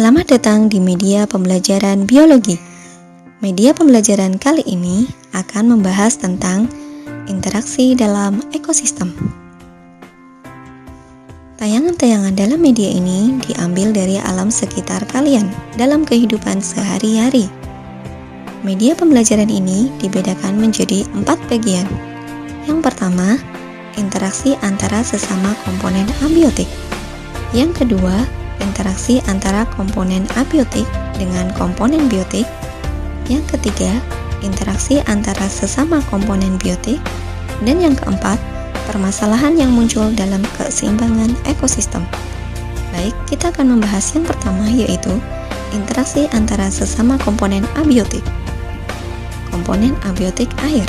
Selamat datang di media pembelajaran biologi. Media pembelajaran kali ini akan membahas tentang interaksi dalam ekosistem. Tayangan-tayangan dalam media ini diambil dari alam sekitar kalian dalam kehidupan sehari-hari. Media pembelajaran ini dibedakan menjadi 4 bagian. Yang pertama, interaksi antara sesama komponen abiotik. Yang kedua, interaksi antara komponen abiotik dengan komponen biotik. Yang ketiga, interaksi antara sesama komponen biotik. Dan yang keempat, permasalahan yang muncul dalam keseimbangan ekosistem. Baik, kita akan membahas yang pertama, yaitu interaksi antara sesama komponen abiotik. Komponen abiotik air.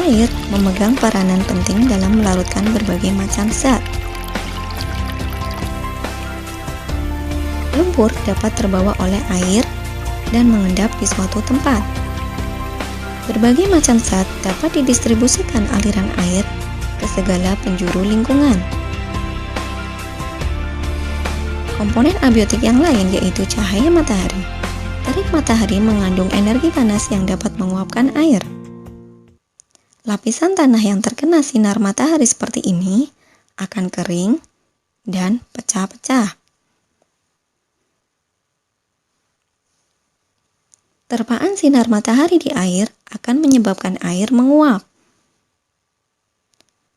Air memegang peranan penting dalam melarutkan berbagai macam zat. Lumpur dapat terbawa oleh air dan mengendap di suatu tempat. Berbagai macam zat dapat didistribusikan aliran air ke segala penjuru lingkungan. Komponen abiotik yang lain yaitu cahaya matahari. Terik matahari mengandung energi panas yang dapat menguapkan air. Lapisan tanah yang terkena sinar matahari seperti ini akan kering dan pecah-pecah. Terpaan sinar matahari di air akan menyebabkan air menguap.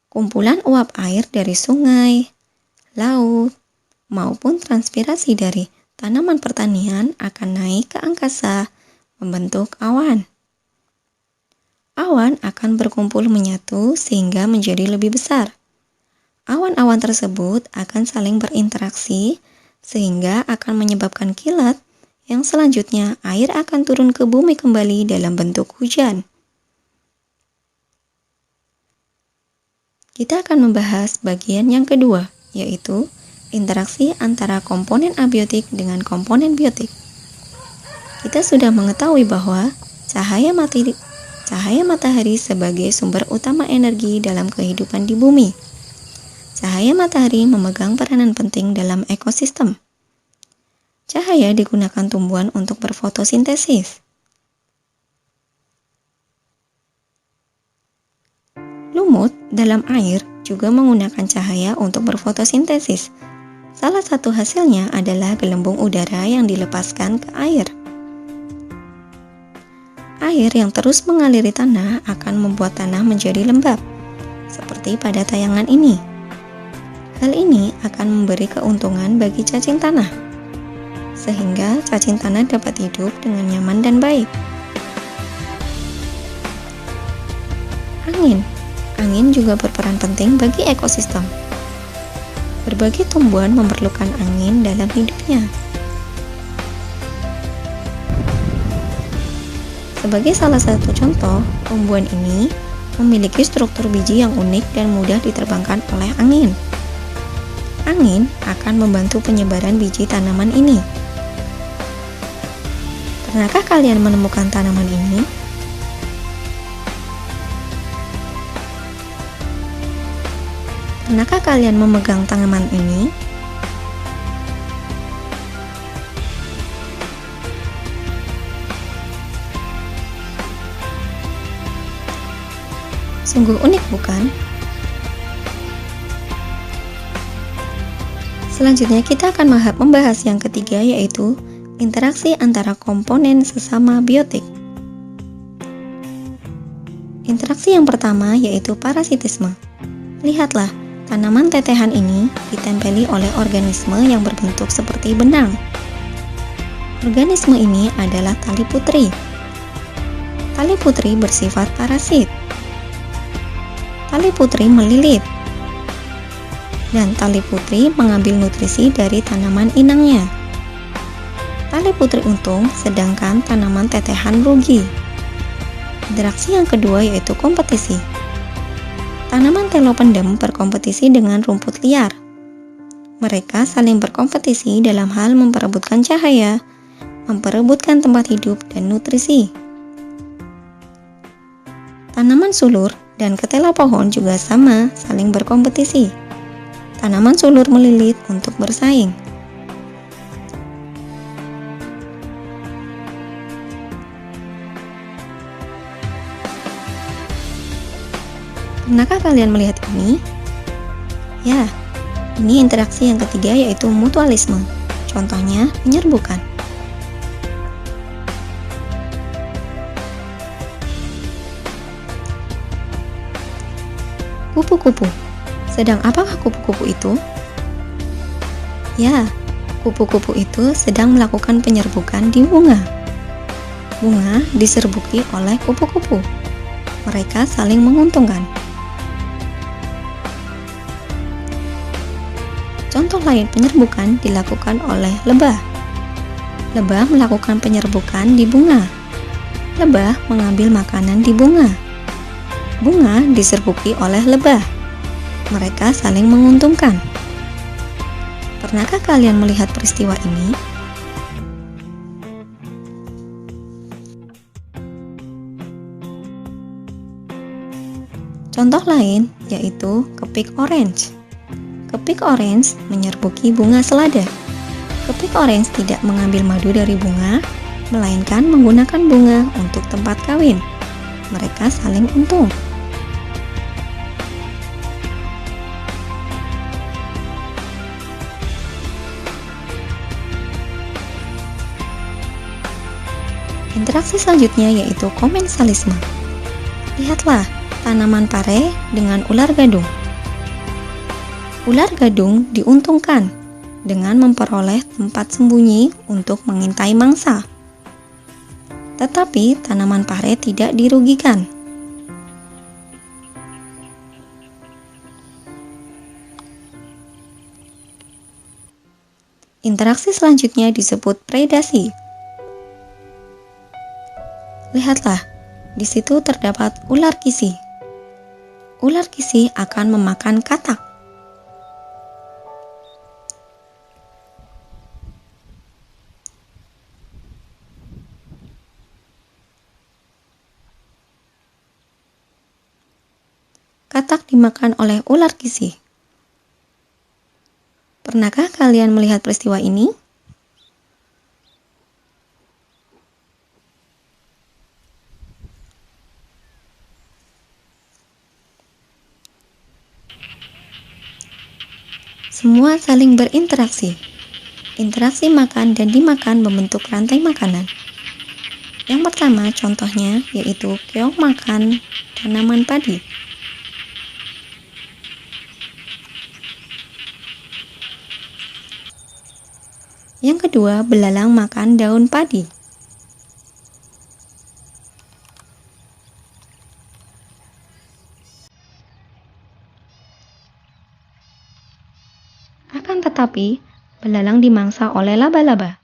Kumpulan uap air dari sungai, laut, maupun transpirasi dari tanaman pertanian akan naik ke angkasa membentuk awan. Awan akan berkumpul menyatu sehingga menjadi lebih besar. Awan-awan tersebut akan saling berinteraksi sehingga akan menyebabkan kilat yang selanjutnya air akan turun ke bumi kembali dalam bentuk hujan. Kita akan membahas bagian yang kedua, yaitu interaksi antara komponen abiotik dengan komponen biotik. Kita sudah mengetahui bahwa cahaya matahari sebagai sumber utama energi dalam kehidupan di bumi. Cahaya matahari memegang peranan penting dalam ekosistem. Cahaya digunakan tumbuhan untuk berfotosintesis. Lumut dalam air juga menggunakan cahaya untuk berfotosintesis. Salah satu hasilnya adalah gelembung udara yang dilepaskan ke air. Air yang terus mengaliri tanah akan membuat tanah menjadi lembab, seperti pada tayangan ini. Hal ini akan memberi keuntungan bagi cacing tanah, sehingga cacing tanah dapat hidup dengan nyaman dan baik. Angin juga berperan penting bagi ekosistem. Berbagai tumbuhan memerlukan angin dalam hidupnya. Sebagai salah satu contoh, tumbuhan ini memiliki struktur biji yang unik dan mudah diterbangkan oleh angin. Angin akan membantu penyebaran biji tanaman ini. Pernahkah kalian menemukan tanaman ini? Pernahkah kalian memegang tanaman ini? Sungguh unik, bukan? Selanjutnya kita akan membahas yang ketiga, yaitu interaksi antara komponen sesama biotik. Interaksi yang pertama yaitu parasitisme. Lihatlah, tanaman tetehan ini ditempeli oleh organisme yang berbentuk seperti benang. Organisme ini adalah tali putri. Tali putri bersifat parasit. Tali putri melilit, dan tali putri mengambil nutrisi dari tanaman inangnya. Tali putri untung, sedangkan tanaman tetehan rugi. Interaksi yang kedua yaitu kompetisi. Tanaman telopendem berkompetisi dengan rumput liar. Mereka saling berkompetisi dalam hal memperebutkan cahaya, memperebutkan tempat hidup dan nutrisi. Tanaman sulur dan ketela pohon juga sama, saling berkompetisi. Tanaman sulur melilit untuk bersaing. Pernahkah kalian melihat ini? Ya, ini interaksi yang ketiga yaitu mutualisme. Contohnya penyerbukan. Kupu-kupu. Sedang apakah kupu-kupu itu? Ya, kupu-kupu itu sedang melakukan penyerbukan di bunga. Bunga diserbuki oleh kupu-kupu. Mereka saling menguntungkan. Contoh lain penyerbukan dilakukan oleh lebah. Lebah melakukan penyerbukan di bunga. Lebah mengambil makanan di bunga. Bunga diserbuki oleh lebah. Mereka saling menguntungkan. Pernahkah kalian melihat peristiwa ini? Contoh lain yaitu kepik orange. Kepik orange menyerbuki bunga selada. Kepik orange tidak mengambil madu dari bunga, melainkan menggunakan bunga untuk tempat kawin. Mereka saling untung. Interaksi selanjutnya yaitu komensalisme. Lihatlah tanaman pare dengan ular gadung. Ular gadung diuntungkan dengan memperoleh tempat sembunyi untuk mengintai mangsa. Tetapi tanaman pare tidak dirugikan. Interaksi selanjutnya disebut predasi. Lihatlah, di situ terdapat ular kisi. Ular kisi akan memakan katak. Katak dimakan oleh ular kisi. Pernahkah kalian melihat peristiwa ini? Semua saling berinteraksi. Interaksi makan dan dimakan membentuk rantai makanan. Yang pertama contohnya yaitu keong makan tanaman padi. Yang kedua, belalang makan daun padi. Akan tetapi, belalang dimangsa oleh laba-laba.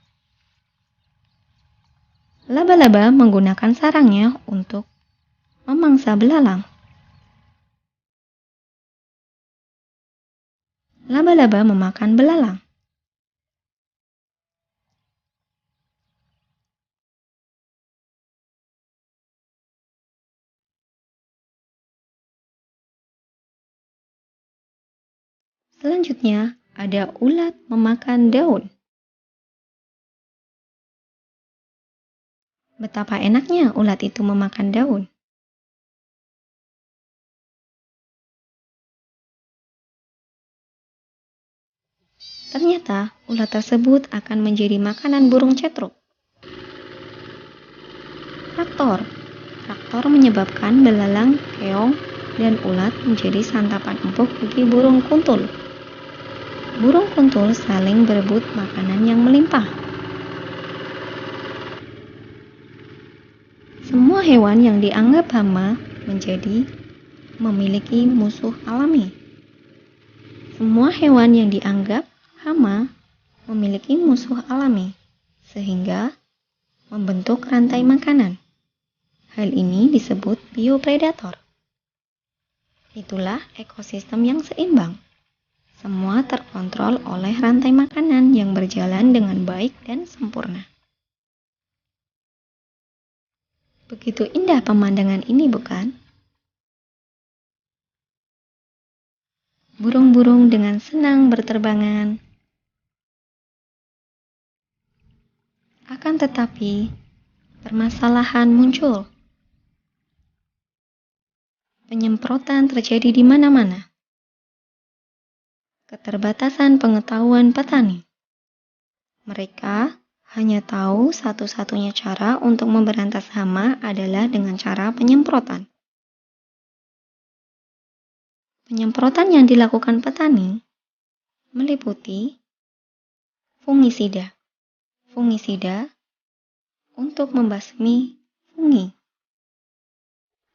Laba-laba menggunakan sarangnya untuk memangsa belalang. Laba-laba memakan belalang. Selanjutnya, ada ulat memakan daun. Betapa enaknya ulat itu memakan daun. Ternyata, ulat tersebut akan menjadi makanan burung cetruk. Faktor menyebabkan belalang, keong, dan ulat menjadi santapan empuk bagi burung kuntul. Burung kuntul saling berebut makanan yang melimpah. Semua hewan yang dianggap hama menjadi memiliki musuh alami. Semua hewan yang dianggap hama memiliki musuh alami, sehingga membentuk rantai makanan. Hal ini disebut biopredator. Itulah ekosistem yang seimbang. Semua terkontrol oleh rantai makanan yang berjalan dengan baik dan sempurna. Begitu indah pemandangan ini, bukan? Burung-burung dengan senang berterbangan. Akan tetapi, permasalahan muncul. Penyemprotan terjadi di mana-mana. Keterbatasan pengetahuan petani. Mereka hanya tahu satu-satunya cara untuk memberantas hama adalah dengan cara penyemprotan. Penyemprotan yang dilakukan petani meliputi fungisida. Fungisida untuk membasmi fungi.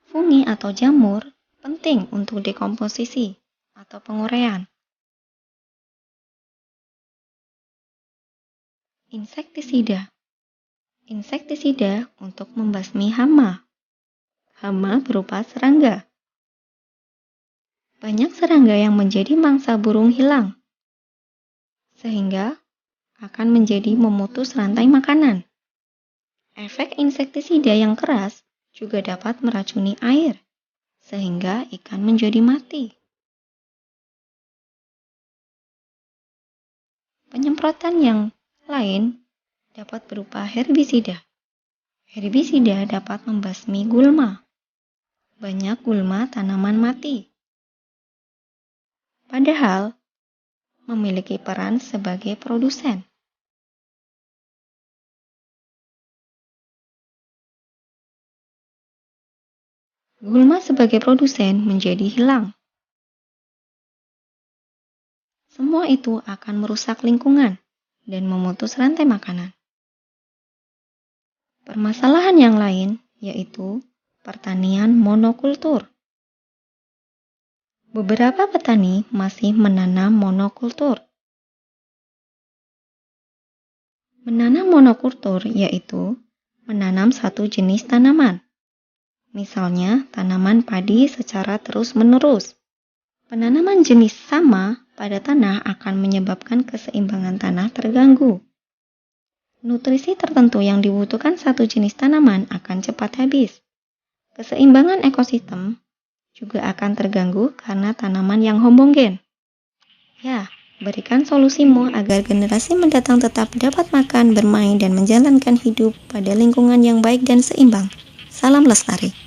Fungi atau jamur penting untuk dekomposisi atau penguraian. Insektisida. Insektisida untuk membasmi hama. Hama berupa serangga. Banyak serangga yang menjadi mangsa burung hilang, sehingga akan menjadi memutus rantai makanan. Efek insektisida yang keras juga dapat meracuni air, sehingga ikan menjadi mati. Penyemprotan yang lain dapat berupa herbisida. Herbisida dapat membasmi gulma. Banyak gulma tanaman mati. Padahal memiliki peran sebagai produsen. Gulma sebagai produsen menjadi hilang. Semua itu akan merusak lingkungan dan memutus rantai makanan. Permasalahan yang lain yaitu pertanian monokultur. Beberapa petani masih menanam monokultur. Menanam monokultur yaitu menanam satu jenis tanaman. Misalnya, tanaman padi secara terus-menerus. Penanaman jenis sama pada tanah akan menyebabkan keseimbangan tanah terganggu. Nutrisi tertentu yang dibutuhkan satu jenis tanaman akan cepat habis. Keseimbangan ekosistem juga akan terganggu karena tanaman yang homogen. Ya, berikan solusimu agar generasi mendatang tetap dapat makan, bermain, dan menjalankan hidup pada lingkungan yang baik dan seimbang. Salam lestari.